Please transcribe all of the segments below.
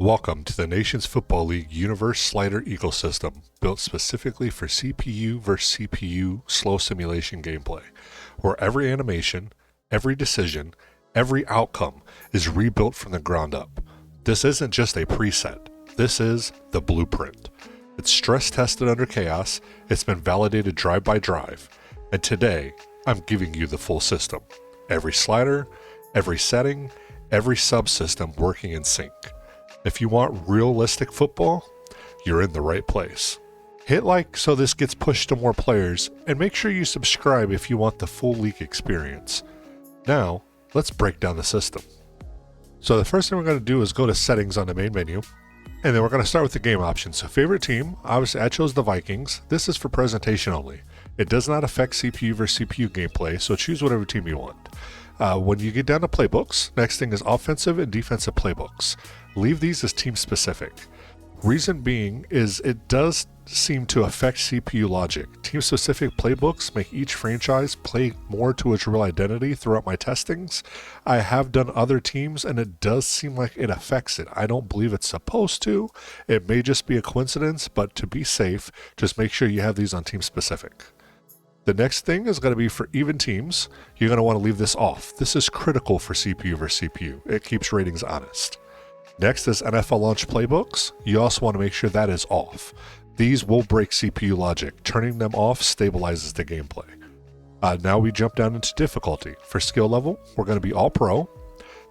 Welcome to the Nations Football League Universe Slider ecosystem, built specifically for CPU versus CPU slow simulation gameplay, where every animation, every decision, every outcome is rebuilt from the ground up. This isn't just a preset, this is the blueprint. It's stress tested under chaos, it's been validated drive by drive, and today I'm giving you the full system. Every slider, every setting, every subsystem working in sync. If you want realistic football, you're in the right place. Hit like so this gets pushed to more players, and make sure you subscribe if you want the full league experience. Now, let's break down the system. So the first thing we're going to do is go to settings on the main menu, and then we're going to start with the game options. So favorite team, obviously I chose the Vikings. This is for presentation only. It does not affect CPU versus CPU gameplay, so choose whatever team you want. When you get down to playbooks, next thing is offensive and defensive playbooks. Leave these as team specific. Reason being is it does seem to affect CPU logic. Team specific playbooks make each franchise play more to its real identity throughout my testings. I have done other teams and it does seem like it affects it. I don't believe it's supposed to. It may just be a coincidence, but to be safe, just make sure you have these on team specific. The next thing is going to be for even teams. You're going to want to leave this off. This is critical for CPU versus CPU. It keeps ratings honest. Next is NFL launch playbooks. You also want to make sure that is off. These will break CPU logic. Turning them off stabilizes the gameplay. Now we jump down into difficulty. For skill level, we're going to be all pro.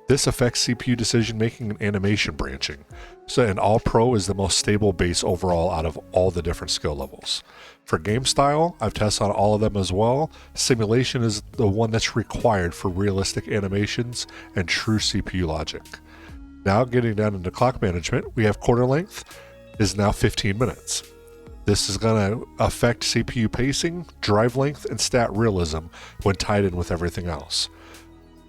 This affects CPU decision making and animation branching. So an all pro is the most stable base overall out of all the different skill levels. For game style, I've tested on all of them as well. Simulation is the one that's required for realistic animations and true CPU logic. Now getting down into clock management, we have quarter length is now 15 minutes. This is going to affect CPU pacing, drive length, and stat realism when tied in with everything else.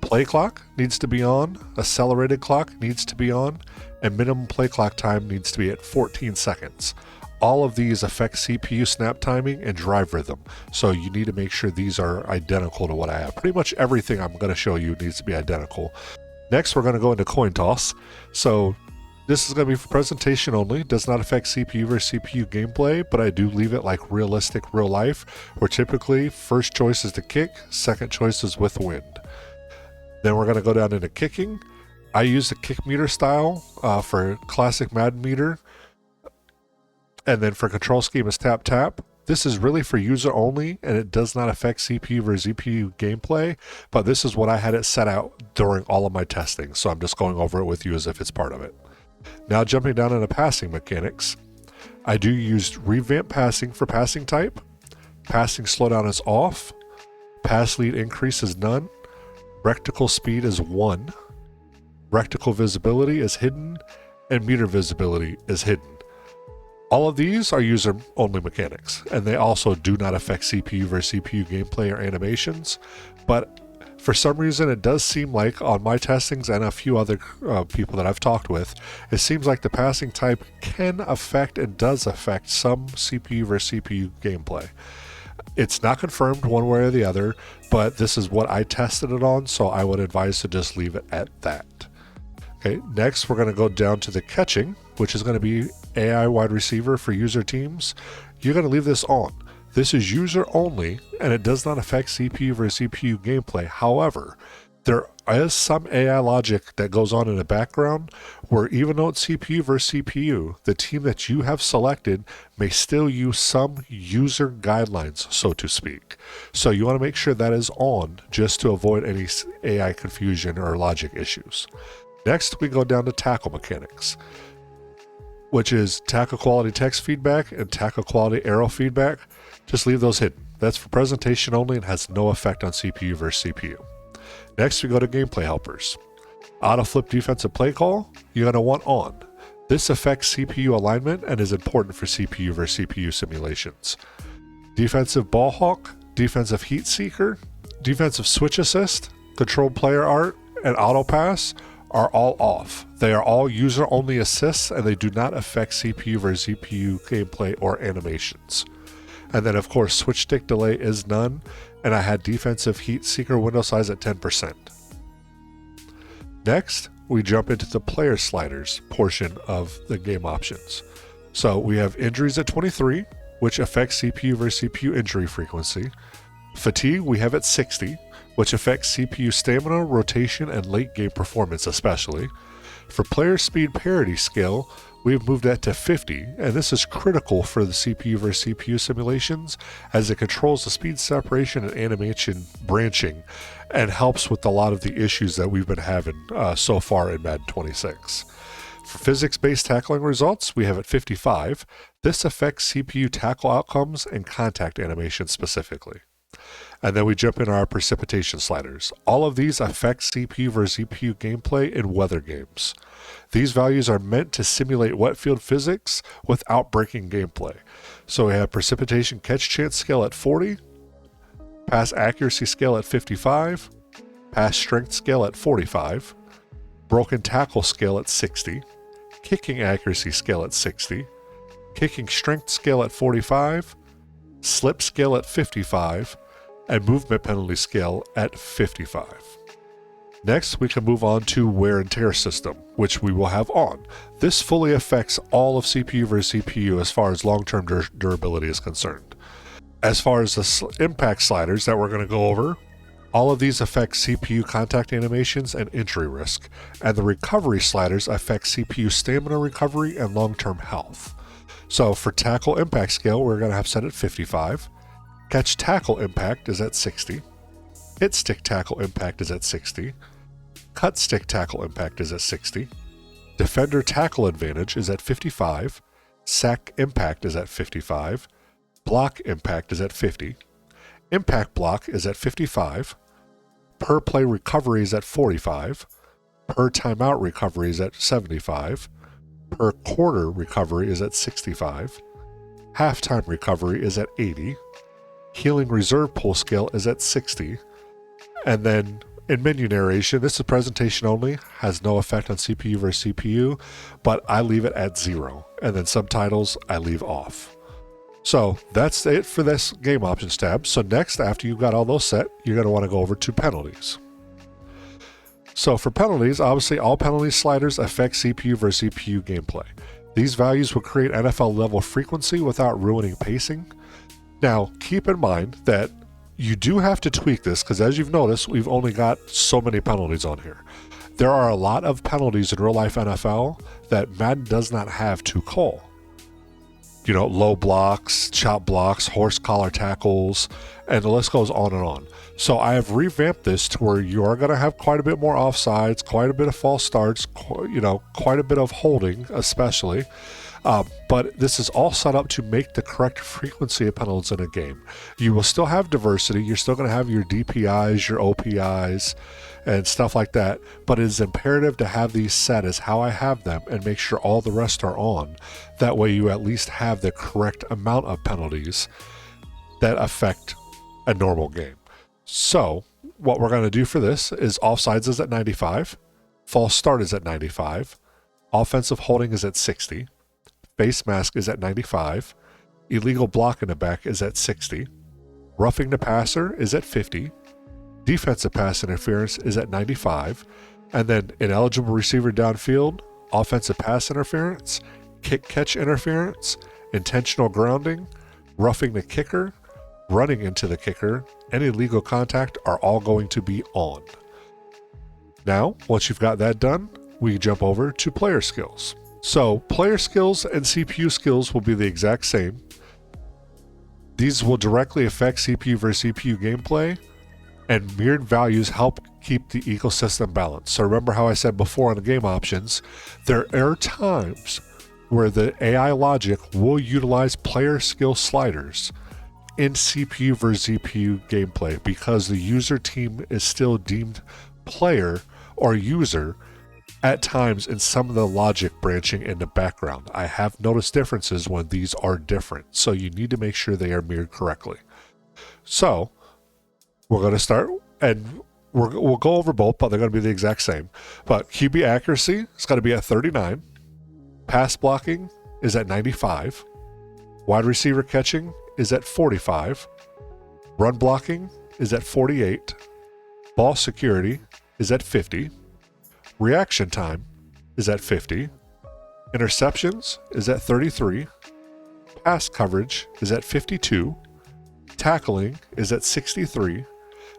Play clock needs to be on, accelerated clock needs to be on, and minimum play clock time needs to be at 14 seconds. All of these affect CPU snap timing and drive rhythm, so you need to make sure these are identical to what I have. Pretty much everything I'm going to show you needs to be identical. Next, we're going to go into coin toss. So this is going to be for presentation only. Does not affect CPU versus CPU gameplay, but I do leave it like realistic real life, where typically first choice is the kick, second choice is with wind. Then we're going to go down into kicking. I use the kick meter style for classic Madden meter. And then for control scheme is tap tap. This is really for user only, and it does not affect CPU versus GPU gameplay, but this is what I had it set out during all of my testing, so I'm just going over it with you as if it's part of it. Now jumping down into passing mechanics, I do use revamp passing for passing type. Passing slowdown is off. Pass lead increase is none. Rectical speed is 1. Rectical visibility is hidden, and meter visibility is hidden. All of these are user-only mechanics, and they also do not affect CPU versus CPU gameplay or animations, but for some reason it does seem like on my testings and a few other people that I've talked with, it seems like the passing type can affect and does affect some CPU versus CPU gameplay. It's not confirmed one way or the other, but this is what I tested it on, so I would advise to just leave it at that. Okay, next we're going to go down to the catching, which is going to be AI wide receiver for user teams. You're going to leave this on. This is user only, and it does not affect CPU versus CPU gameplay. However, there is some AI logic that goes on in the background where even though it's CPU versus CPU, the team that you have selected may still use some user guidelines, so to speak. So you want to make sure that is on just to avoid any AI confusion or logic issues. Next, we go down to tackle mechanics, which is tackle quality text feedback and tackle quality arrow feedback. Just leave those hidden. That's for presentation only and has no effect on CPU versus CPU. Next, we go to gameplay helpers. Auto flip defensive play call, you're going to want on. This affects CPU alignment and is important for CPU versus CPU simulations. Defensive ball hawk, defensive heat seeker, defensive switch assist, control player art, and auto pass are all off. They are all user-only assists, and they do not affect CPU versus CPU gameplay or animations. And then, of course, switch stick delay is none, and I had defensive heat seeker window size at 10%. Next, we jump into the player sliders portion of the game options. So we have injuries at 23, which affects CPU versus CPU injury frequency. Fatigue we have at 60, which affects CPU stamina, rotation, and late game performance especially. For player speed parity scale, we've moved that to 50, and this is critical for the CPU versus CPU simulations as it controls the speed separation and animation branching and helps with a lot of the issues that we've been having so far in Madden 26. For physics-based tackling results, we have at 55. This affects CPU tackle outcomes and contact animation specifically. And then we jump in our precipitation sliders. All of these affect CPU versus CPU gameplay in weather games. These values are meant to simulate wet field physics without breaking gameplay. So we have precipitation catch chance scale at 40, pass accuracy scale at 55, pass strength scale at 45, broken tackle scale at 60, kicking accuracy scale at 60, kicking strength scale at 45, slip scale at 55, and movement penalty scale at 55. Next, we can move on to wear and tear system, which we will have on. This fully affects all of CPU versus CPU as far as long-term durability is concerned. As far as the impact sliders that we're going to go over, all of these affect CPU contact animations and injury risk, and the recovery sliders affect CPU stamina recovery and long-term health. So for tackle impact scale, we're going to have set at 55. Catch tackle impact is at 60. Hit stick tackle impact is at 60. Cut stick tackle impact is at 60. Defender tackle advantage is at 55. Sack impact is at 55. Block impact is at 50. Impact block is at 55. Per play recovery is at 45. Per timeout recovery is at 75. Per quarter recovery is at 65. Halftime recovery is at 80. Healing reserve pull scale is at 60. And then in menu narration, this is presentation only, has no effect on CPU versus CPU, but I leave it at 0. And then subtitles, I leave off. So that's it for this game options tab. So next, after you've got all those set, you're going to want to go over to penalties. So for penalties, obviously all penalty sliders affect CPU versus CPU gameplay. These values will create NFL level frequency without ruining pacing. Now, keep in mind that you do have to tweak this because as you've noticed, we've only got so many penalties on here. There are a lot of penalties in real life NFL that Madden does not have to call. You know, low blocks, chop blocks, horse collar tackles, and the list goes on and on. So I have revamped this to where you are going to have quite a bit more offsides, quite a bit of false starts, quite a bit of holding especially. But this is all set up to make the correct frequency of penalties in a game. You will still have diversity. You're still going to have your DPIs, your OPIs, and stuff like that. But it is imperative to have these set as how I have them and make sure all the rest are on. That way you at least have the correct amount of penalties that affect a normal game. So what we're going to do for this is offsides is at 95. False start is at 95. Offensive holding is at 60. Face mask is at 95. Illegal block in the back is at 60. Roughing the passer is at 50. Defensive pass interference is at 95. And then ineligible receiver downfield, offensive pass interference, kick catch interference, intentional grounding, roughing the kicker, running into the kicker, and illegal contact are all going to be on. Now, once you've got that done, we jump over to player skills. So player skills and CPU skills will be the exact same. These will directly affect CPU versus CPU gameplay, and mirrored values help keep the ecosystem balanced. So remember how I said before on the game options, there are times where the AI logic will utilize player skill sliders in CPU versus CPU gameplay because the user team is still deemed player or user at times in some of the logic branching in the background. I have noticed differences when these are different, so you need to make sure they are mirrored correctly. So we're going to start, and we'll go over both, but they're going to be the exact same. But QB accuracy is going to be at 39. Pass blocking is at 95. Wide receiver catching is at 45. Run blocking is at 48. Ball security is at 50. Reaction time is at 50. Interceptions is at 33. Pass coverage is at 52. Tackling is at 63.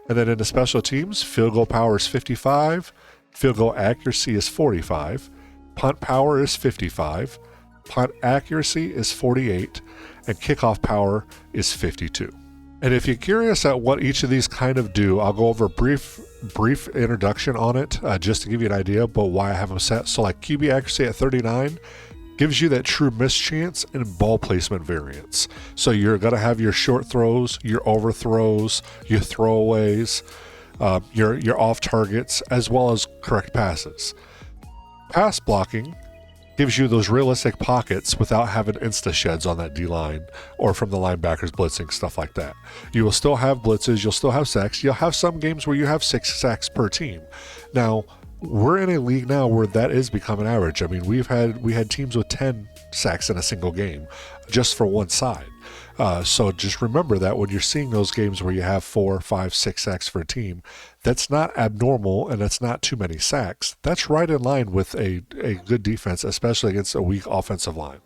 And then in the special teams, field goal power is 55. Field goal accuracy is 45. Punt power is 55. Punt accuracy is 48. And kickoff power is 52. And if you're curious at what each of these kind of do, I'll go over a brief introduction on it just to give you an idea about why I have them set. So like QB accuracy at 39 gives you that true miss chance and ball placement variance. So you're going to have your short throws, your overthrows, your throwaways, your off targets, as well as correct passes. Pass blocking gives you those realistic pockets without having insta sheds on that D-line or from the linebackers blitzing, stuff like that. You will still have blitzes, you'll still have sacks. You'll have some games where you have 6 sacks per team. Now, we're in a league now where that is becoming average. I mean, we had teams with 10 sacks in a single game just for one side. So just remember that when you're seeing those games where you have 4, 5, 6 sacks for a team, that's not abnormal and that's not too many sacks. That's right in line with a good defense, especially against a weak offensive line.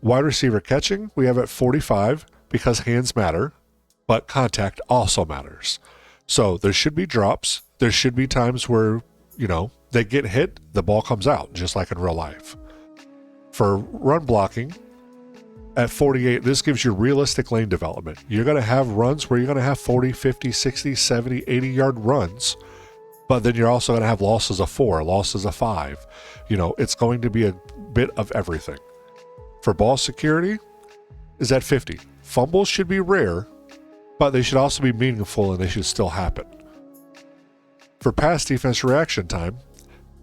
Wide receiver catching, we have at 45 because hands matter, but contact also matters. So there should be drops. There should be times where, they get hit, the ball comes out, just like in real life. For run blocking, at 48, this gives you realistic lane development. You're going to have runs where you're going to have 40, 50, 60, 70, 80-yard runs, but then you're also going to have losses of 4, losses of 5. It's going to be a bit of everything. For ball security, is at 50. Fumbles should be rare, but they should also be meaningful and they should still happen. For pass defense reaction time,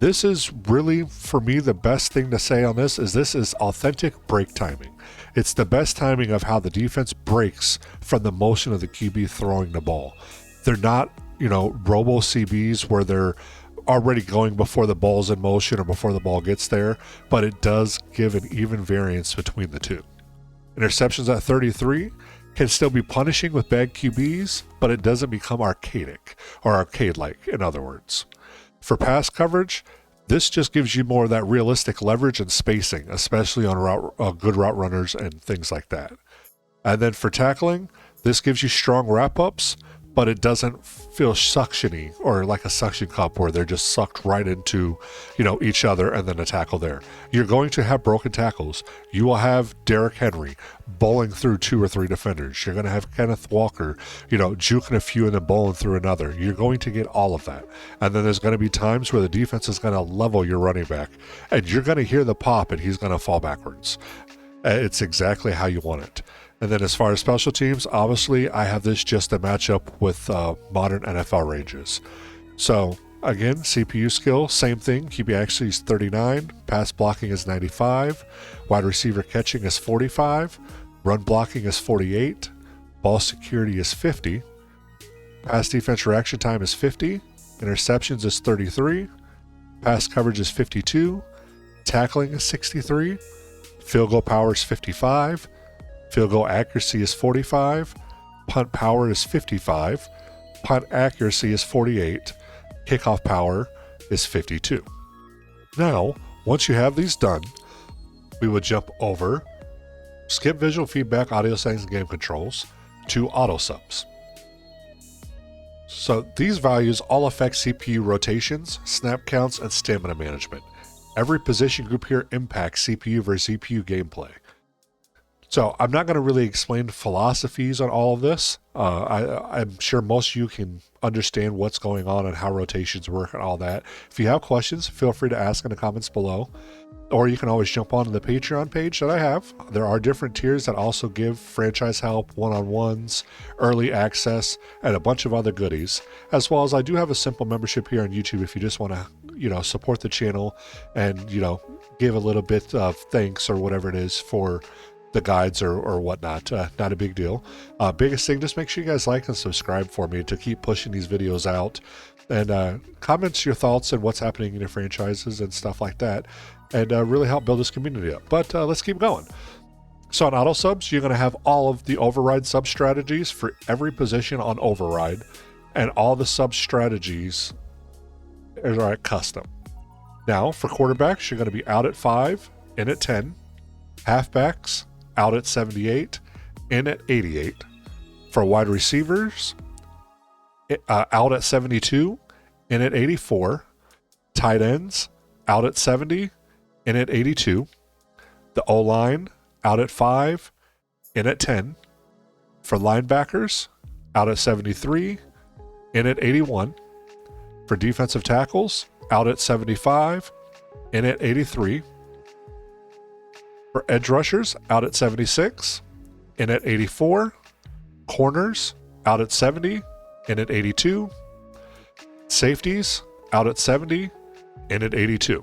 this is really, for me, the best thing to say on this is authentic break timing. It's the best timing of how the defense breaks from the motion of the QB throwing the ball. They're not, Robo QBs where they're already going before the ball's in motion or before the ball gets there, but it does give an even variance between the two. Interceptions at 33 can still be punishing with bad QBs, but it doesn't become archaic or arcade-like, in other words. For pass coverage, this just gives you more of that realistic leverage and spacing, especially on good route runners and things like that. And then for tackling, this gives you strong wrap-ups, but it doesn't feel suctiony or like a suction cup where they're just sucked right into, each other and then a tackle there. You're going to have broken tackles. You will have Derrick Henry bowling through 2 or 3 defenders. You're going to have Kenneth Walker, juking a few and then bowling through another. You're going to get all of that. And then there's going to be times where the defense is going to level your running back and you're going to hear the pop and he's going to fall backwards. It's exactly how you want it. And then as far as special teams, obviously I have this just to match up with modern NFL ranges. So again, CPU skill, same thing. QB accuracy is 39, pass blocking is 95, wide receiver catching is 45, run blocking is 48, ball security is 50, pass defense reaction time is 50, interceptions is 33, pass coverage is 52, tackling is 63, field goal power is 55, field goal accuracy is 45, punt power is 55, punt accuracy is 48, kickoff power is 52. Now, once you have these done, we would jump over, skip visual feedback, audio settings, and game controls to auto subs. So these values all affect CPU rotations, snap counts, and stamina management. Every position group here impacts CPU versus CPU gameplay. So I'm not going to really explain philosophies on all of this. I'm sure most of you can understand what's going on and how rotations work and all that. If you have questions, feel free to ask in the comments below. Or you can always jump onto the Patreon page that I have. There are different tiers that also give franchise help, one-on-ones, early access, and a bunch of other goodies. As well as I do have a simple membership here on YouTube if you just want to, support the channel and, give a little bit of thanks or whatever it is for the guides or whatnot. Not a big deal. Biggest thing, just make sure you guys like and subscribe for me to keep pushing these videos out, and comment your thoughts and what's happening in your franchises and stuff like that, and really help build this community up. But let's keep going. So on auto subs, you're going to have all of the override sub strategies for every position on override, and all the sub strategies are custom. Now, for quarterbacks, you're going to be out at 5, in at 10. Halfbacks, out at 78, in at 88. For wide receivers, out at 72, in at 84. Tight ends, out at 70, in at 82. The O-line, out at 5, in at 10. For linebackers, out at 73, in at 81. For defensive tackles, out at 75, in at 83. For edge rushers, out at 76, in at 84. Corners, out at 70, in at 82. Safeties, out at 70, in at 82.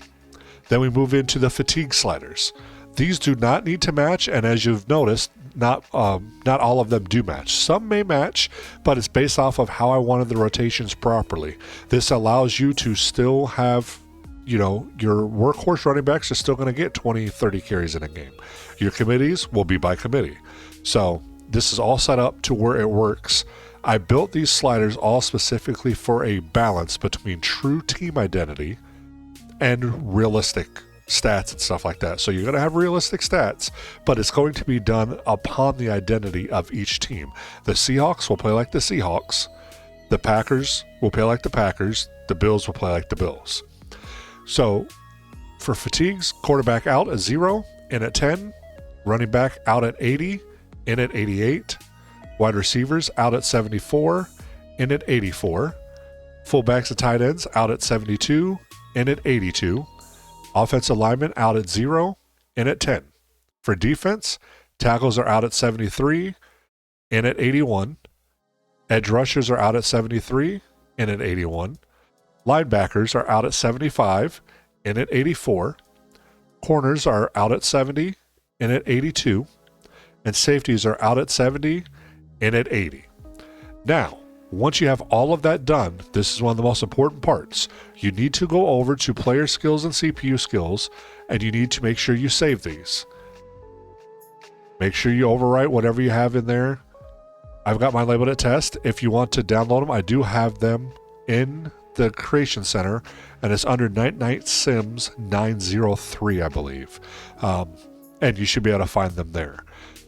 Then we move into the fatigue sliders. These do not need to match, and as you've noticed, not all of them do match. Some may match, but it's based off of how I wanted the rotations properly. This allows you to still have, your workhorse running backs are still going to get 20, 30 carries in a game. Your committees will be by committee. So this is all set up to where it works. I built these sliders all specifically for a balance between true team identity and realistic stats and stuff like that. So you're going to have realistic stats, but it's going to be done upon the identity of each team. The Seahawks will play like the Seahawks. The Packers will play like the Packers. The Bills will play like the Bills. So for fatigues, quarterback out at 0, in at 10. Running back out at 80, in at 88. Wide receivers out at 74, in at 84. Fullbacks and tight ends out at 72, in at 82. Offensive linemen out at 0, in at 10. For defense, tackles are out at 73, in at 81. Edge rushers are out at 73, in at 81. Linebackers are out at 75, in at 84. Corners are out at 70, in at 82. And safeties are out at 70, in at 80. Now, once you have all of that done, this is one of the most important parts. You need to go over to player skills and CPU skills, and you need to make sure you save these. Make sure you overwrite whatever you have in there. I've got mine labeled at test. If you want to download them, I do have them in the Creation Center, and it's under NightKnightSims 903, I believe. And you should be able to find them there.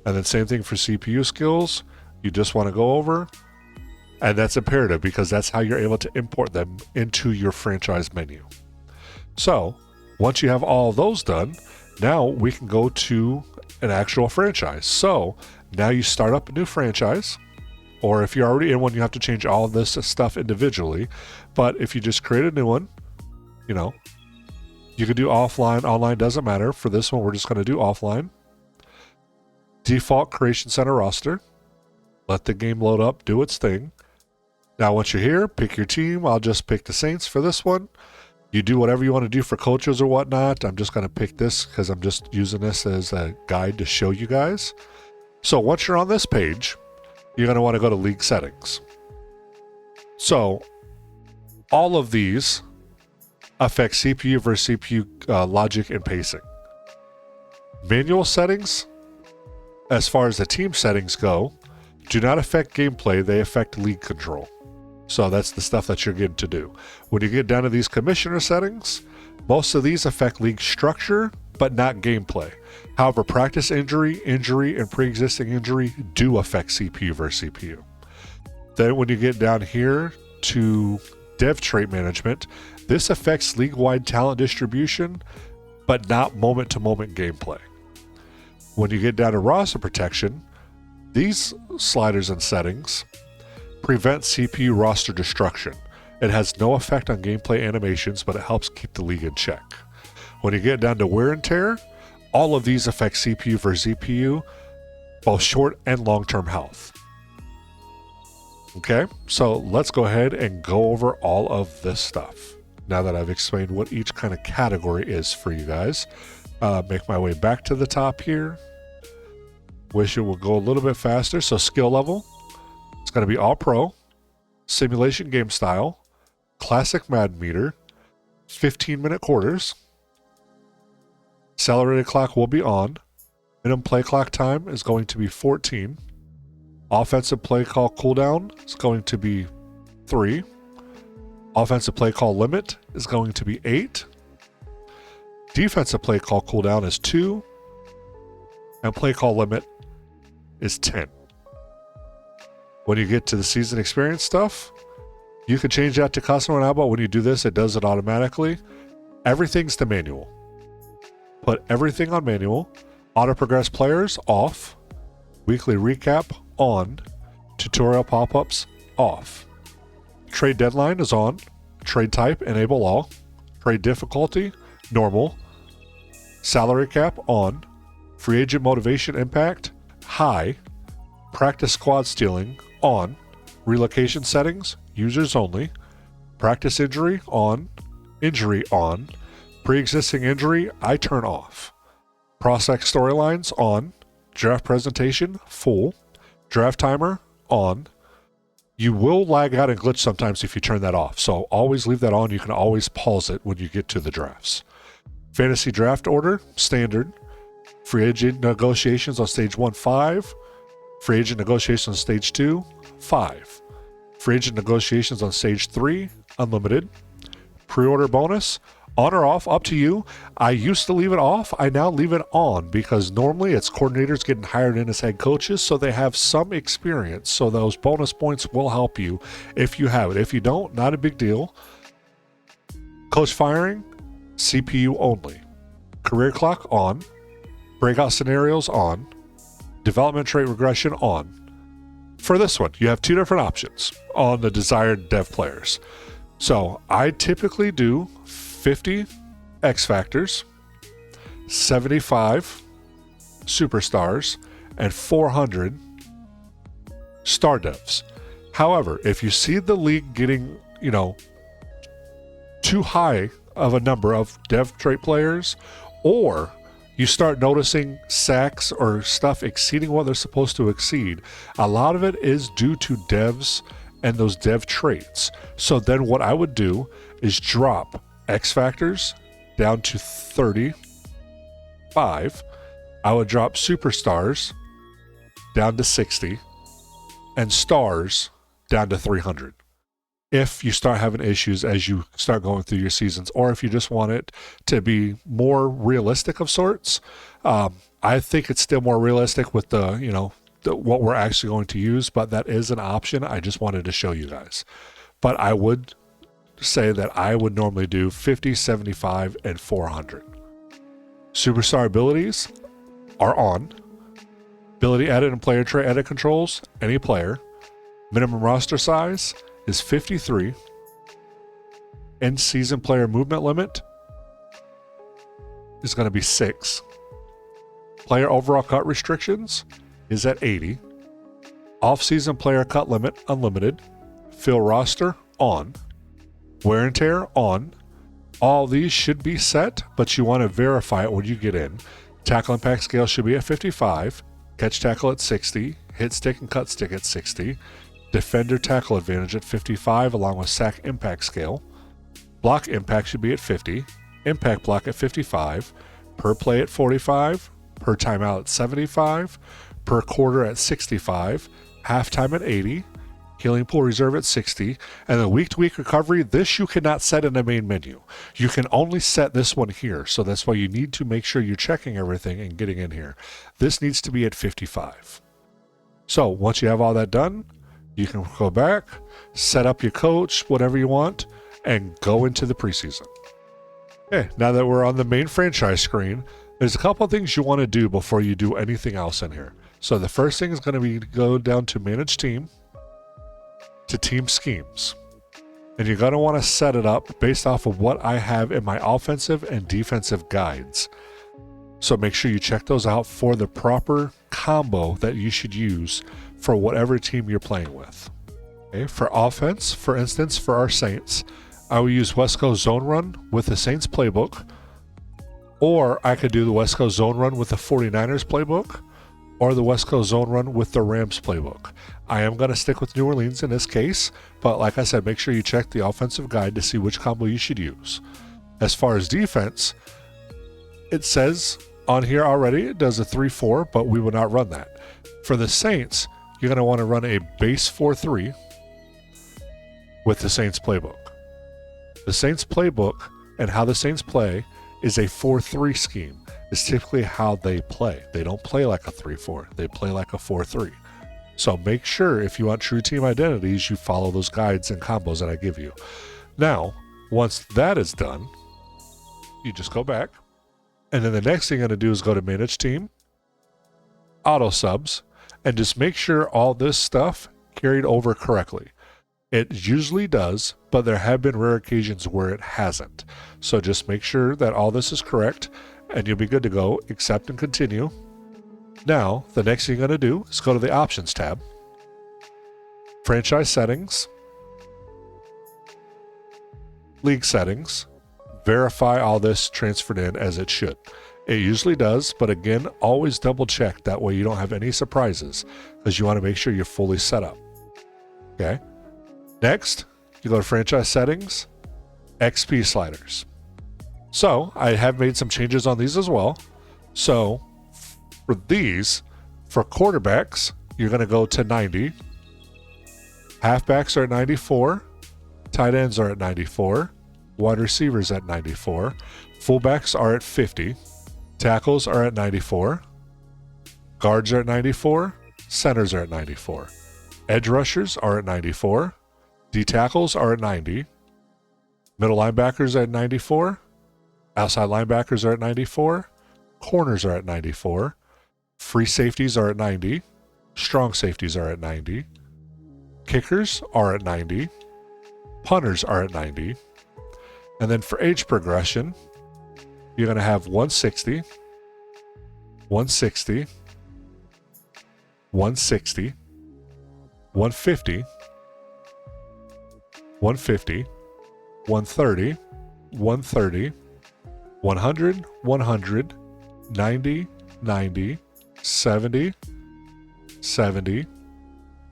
And then same thing for CPU skills. You just want to go over, and that's imperative because that's how you're able to import them into your franchise menu. So once you have all those done, now we can go to an actual franchise. So now you start up a new franchise, or if you're already in one, you have to change all of this stuff individually. But if you just create a new one, you can do offline, online, doesn't matter. For this one, we're just going to do offline. Default Creation Center roster. Let the game load up, do its thing. Now, once you're here, pick your team. I'll just pick the Saints for this one. You do whatever you want to do for coaches or whatnot. I'm just going to pick this because I'm just using this as a guide to show you guys. So once you're on this page, you're going to want to go to League Settings. So all of these affect CPU versus CPU logic and pacing. Manual settings, as far as the team settings go, do not affect gameplay. They affect league control. So that's the stuff that you're getting to do. When you get down to these commissioner settings, most of these affect league structure, but not gameplay. However, practice injury, and pre-existing injury do affect CPU versus CPU. Then when you get down here to dev trait management, this affects league-wide talent distribution, but not moment-to-moment gameplay. When you get down to roster protection, these sliders and settings prevent CPU roster destruction. It has no effect on gameplay animations, but it helps keep the league in check. When you get down to wear and tear, all of these affect CPU versus CPU, both short and long-term health. Okay, so let's go ahead and go over all of this stuff. Now that I've explained what each kind of category is for you guys, make my way back to the top here. Wish it would go a little bit faster. So skill level, it's going to be all pro, simulation game style, classic Madden meter, 15-minute quarters. Accelerated clock will be on. Minimum play clock time is going to be 14. Offensive play call cooldown is going to be 3. Offensive play call limit is going to be 8. defensive play call cooldown is 2, and play call limit is 10. When you get to the season experience stuff, you can change that to custom now, but when you do this, it does it automatically. Everything's to manual. Put everything on manual. Auto progress players off. Weekly recap on. Tutorial pop-ups off. Trade deadline is on. Trade type enable all. Trade difficulty normal. Salary cap on. Free agent motivation impact high. Practice squad stealing on. Relocation settings users only. Practice injury on. Injury on. Pre-existing injury I turn off. Prospect storylines on. Draft presentation full. Draft timer on. You will lag out and glitch sometimes if you turn that off, so always leave that on. You can always pause it when you get to the drafts. Fantasy draft order standard. Free agent negotiations on stage 1 5. Free agent negotiations on stage 2 5. Free agent negotiations on stage 3 unlimited. Pre-order bonus on or off, up to you. I used to leave it off. I now leave it on because normally it's coordinators getting hired in as head coaches, so they have some experience. So those bonus points will help you if you have it. If you don't, not a big deal. Coach firing, CPU only. Career clock on. Breakout scenarios on. Development trait regression on. For this one, you have 2 different options on the desired dev players. So I typically do 50 X Factors, 75 Superstars, and 400 Star Devs. However, if you see the league getting, too high of a number of dev trait players, or you start noticing sacks or stuff exceeding what they're supposed to exceed, a lot of it is due to devs and those dev traits. So then what I would do is drop X Factors down to 35. I would drop Superstars down to 60 and Stars down to 300. If you start having issues as you start going through your seasons, or if you just want it to be more realistic of sorts, I think it's still more realistic with what we're actually going to use, but that is an option. I just wanted to show you guys. But I would say that I would normally do 50, 75, and 400. Superstar abilities are on. Ability edit and player trait edit controls, any player. Minimum roster size is 53. End season player movement limit is going to be 6. Player overall cut restrictions is at 80. Off-season player cut limit unlimited. Fill roster on. Wear and tear on. All these should be set, but you want to verify it when you get in. Tackle impact scale should be at 55. Catch tackle at 60. Hit stick and cut stick at 60. Defender tackle advantage at 55 along with sack impact scale. Block impact should be at 50. Impact block at 55. Per play at 45. Per timeout at 75. Per quarter at 65. Halftime at 80. Healing pool reserve at 60. And the week-to-week recovery, this you cannot set in the main menu. You can only set this one here. So that's why you need to make sure you're checking everything and getting in here. This needs to be at 55. So once you have all that done, you can go back, set up your coach, whatever you want, and go into the preseason. Okay, now that we're on the main franchise screen, there's a couple of things you want to do before you do anything else in here. So the first thing is going to be to go down to manage team, to team schemes. And you're going to want to set it up based off of what I have in my offensive and defensive guides. So make sure you check those out for the proper combo that you should use for whatever team you're playing with. Okay, for offense, for instance, for our Saints, I will use West Coast Zone Run with the Saints playbook, or I could do the West Coast Zone Run with the 49ers playbook, or the West Coast Zone Run with the Rams playbook. I am going to stick with New Orleans in this case, but like I said, make sure you check the offensive guide to see which combo you should use. As far as defense, it says on here already it does a 3-4, but we will not run that. For the Saints, you're going to want to run a base 4-3 with the Saints playbook. The Saints playbook and how the Saints play is a 4-3 scheme. It's typically how they play. They don't play like a 3-4. They play like a 4-3. So make sure if you want true team identities, you follow those guides and combos that I give you. Now, once that is done, you just go back. And then the next thing you're going to do is go to Manage Team, Auto Subs, and just make sure all this stuff carried over correctly. It usually does, but there have been rare occasions where it hasn't. So just make sure that all this is correct, and you'll be good to go. Accept and continue. Now, the next thing you're going to do is go to the Options tab, Franchise Settings, League Settings, verify all this transferred in as it should. It usually does, but again, always double check. That way you don't have any surprises, because you want to make sure you're fully set up. Okay. Next, you go to Franchise Settings, XP Sliders. So I have made some changes on these as well. So for these, for quarterbacks, you're going to go to 90. Halfbacks are at 94. Tight ends are at 94. Wide receivers at 94. Fullbacks are at 50. Tackles are at 94. Guards are at 94. Centers are at 94. Edge rushers are at 94. D tackles are at 90. Middle linebackers are at 94. Outside linebackers are at 94. Corners are at 94. Free safeties are at 90. Strong safeties are at 90. Kickers are at 90. Punters are at 90. And then for age progression, you're going to have 160, 160, 160, 150, 150, 130, 130, 100, 100, 90, 90, 70, 70,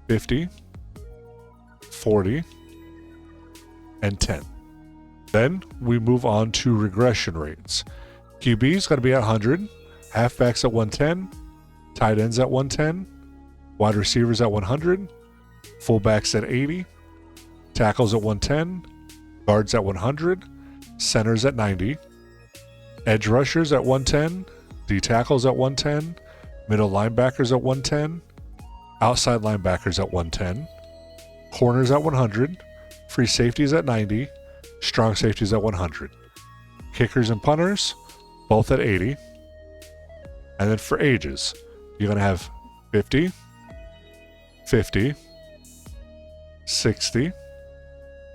50, 40, and 10. Then we move on to regression rates. QB is going to be at 100, halfbacks at 110, tight ends at 110, wide receivers at 100, fullbacks at 80, tackles at 110, guards at 100, centers at 90, edge rushers at 110, D tackles at 110, middle linebackers at 110, outside linebackers at 110, corners at 100, free safeties at 90, strong safeties at 100. Kickers and punters, both at 80. And then for ages, you're going to have 50, 50, 60,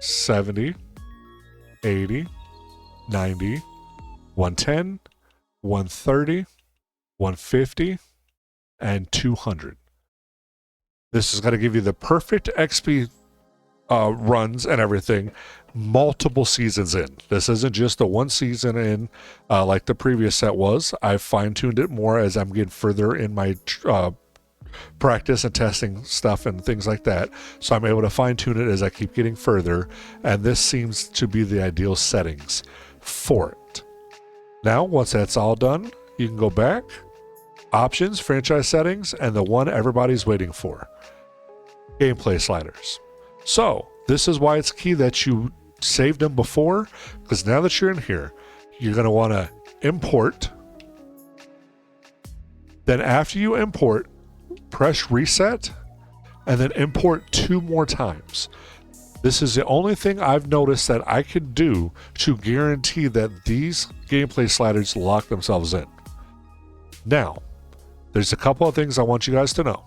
70, 80, 90, 110, 130, 150, and 200. This is going to give you the perfect XP runs and everything multiple seasons in. This isn't just a one season in like the previous set was. I've fine-tuned it more as I'm getting further in my practice and testing stuff and things like that. So I'm able to fine-tune it as I keep getting further, and this seems to be the ideal settings for it. Now, once that's all done, you can go back, Options, Franchise Settings, and the one everybody's waiting for, Gameplay Sliders. So this is why it's key that you saved them before, because now that you're in here, you're going to want to import. Then after you import, press reset and then import 2 more times. This is the only thing I've noticed that I can do to guarantee that these gameplay sliders lock themselves in. Now, there's a couple of things I want you guys to know.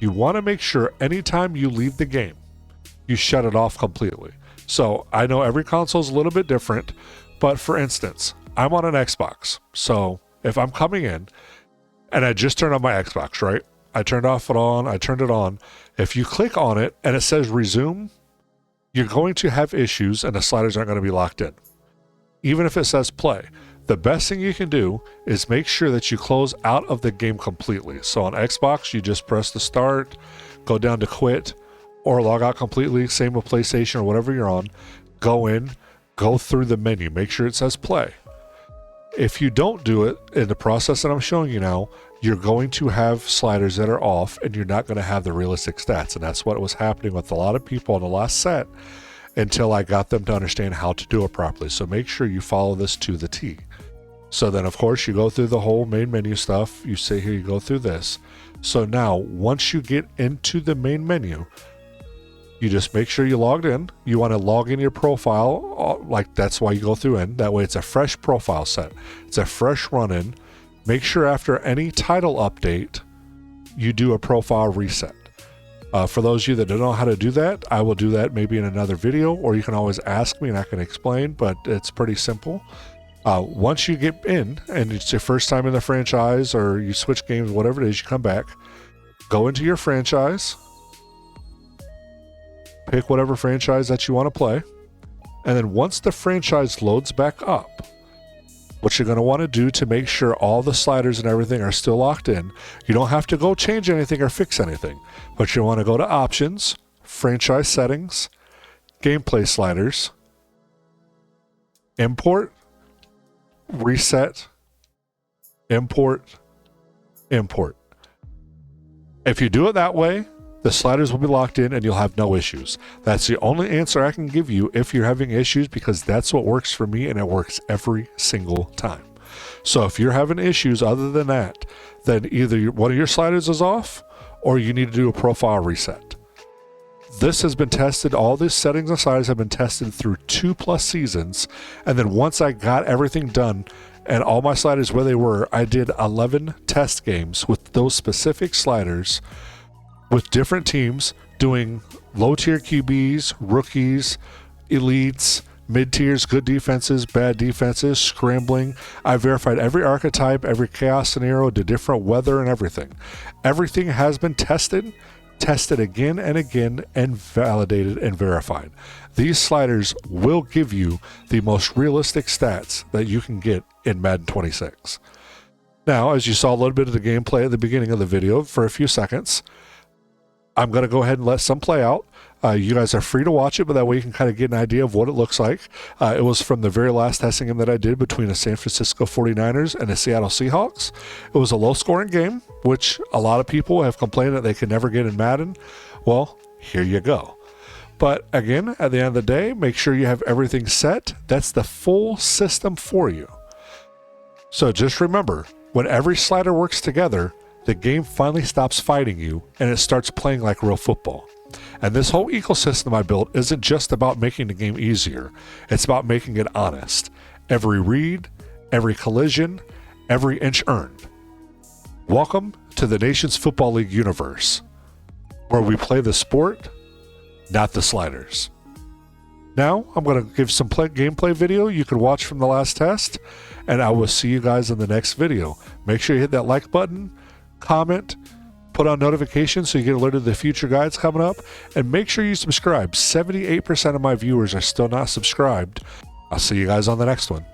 You want to make sure anytime you leave the game, you shut it off completely. So I know every console is a little bit different, but for instance, I'm on an Xbox. So if I'm coming in and I just turned on my Xbox, right? I turned off it on, I turned it on. If you click on it and it says resume, you're going to have issues and the sliders aren't going to be locked in. Even if it says play, the best thing you can do is make sure that you close out of the game completely. So on Xbox, you just press the start, go down to quit, or log out completely. Same with PlayStation or whatever you're on. Go in, go through the menu, make sure it says play. If you don't do it in the process that I'm showing you now, you're going to have sliders that are off and you're not going to have the realistic stats. And that's what was happening with a lot of people on the last set. until I got them to understand how to do it properly. So make sure you follow this to the T. So then, of course, you go through the whole main menu stuff. You say here, you go through this. So now, once you get into the main menu, you just make sure you logged in. You want to log in your profile, like that's why you go through in. That way it's a fresh profile set. It's a fresh run-in. Make sure after any title update, you do a profile reset. For those of you that don't know how to do that, I will do that maybe in another video, or you can always ask me and I can explain, but it's pretty simple. Once you get in and it's your first time in the franchise, or you switch games, whatever it is, you come back, go into your franchise, pick whatever franchise that you want to play, and then once the franchise loads back up, what you're going to want to do to make sure all the sliders and everything are still locked in, you don't have to go change anything or fix anything, but you want to go to Options, Franchise Settings, Gameplay Sliders, Import, Reset, Import, Import. If you do it that way, the sliders will be locked in and you'll have no issues. That's the only answer I can give you if you're having issues, because that's what works for me and it works every single time. So if you're having issues other than that, then either one of your sliders is off or you need to do a profile reset. This has been tested, all these settings and sliders have been tested through 2+ seasons, and then once I got everything done and all my sliders where they were, I did 11 test games with those specific sliders with different teams, doing low-tier QBs, rookies, elites, mid-tiers, good defenses, bad defenses, scrambling. I verified every archetype, every chaos scenario, the different weather and everything. Everything has been tested again and again, and validated and verified. These sliders will give you the most realistic stats that you can get in Madden 26. Now, as you saw a little bit of the gameplay at the beginning of the video for a few seconds, I'm going to go ahead and let some play out. You guys are free to watch it, but that way you can kind of get an idea of what it looks like. It was from the very last testing game that I did between the San Francisco 49ers and the Seattle Seahawks. It was a low-scoring game, which a lot of people have complained that they can never get in Madden. Well, here you go. But again, at the end of the day, make sure you have everything set. That's the full system for you. So just remember, when every slider works together, the game finally stops fighting you and it starts playing like real football. And this whole ecosystem I built isn't just about making the game easier. It's about making it honest. Every read, every collision, every inch earned. Welcome to the Nation's Football League universe, where we play the sport, not the sliders. Now, I'm going to give some gameplay video you can watch from the last test, and I will see you guys in the next video. Make sure you hit that like button, comment, put on notifications so you get alerted to the future guides coming up, and make sure you subscribe. 78% of my viewers are still not subscribed. I'll see you guys on the next one.